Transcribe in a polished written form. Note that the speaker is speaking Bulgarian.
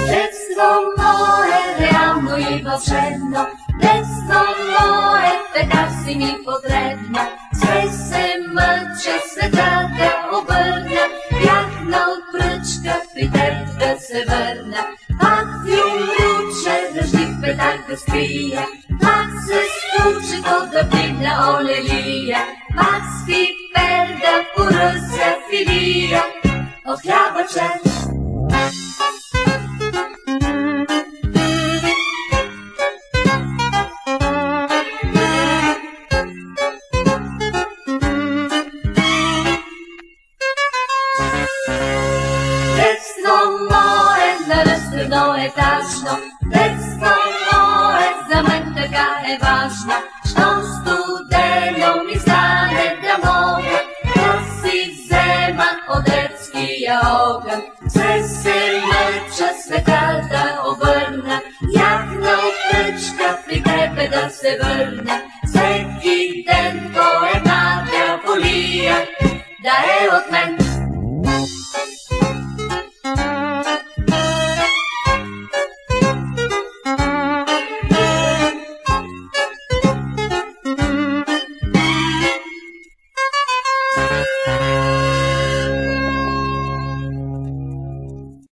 Детство мое, реално и вълшебно, детство мое, така си ми потребно. Все се мъча света да обърна, бях на отпръчка при теб да се върна. Пак ви умруче, дъжди петак да скрия, пак се случи то да вдигна олелия, пак с пипер да поръся филия от хлябаче. Детство мое, наръстено етажно, детство мое, за мен така е важно. Щом студено ми стане да мога да си взема от детския огън, се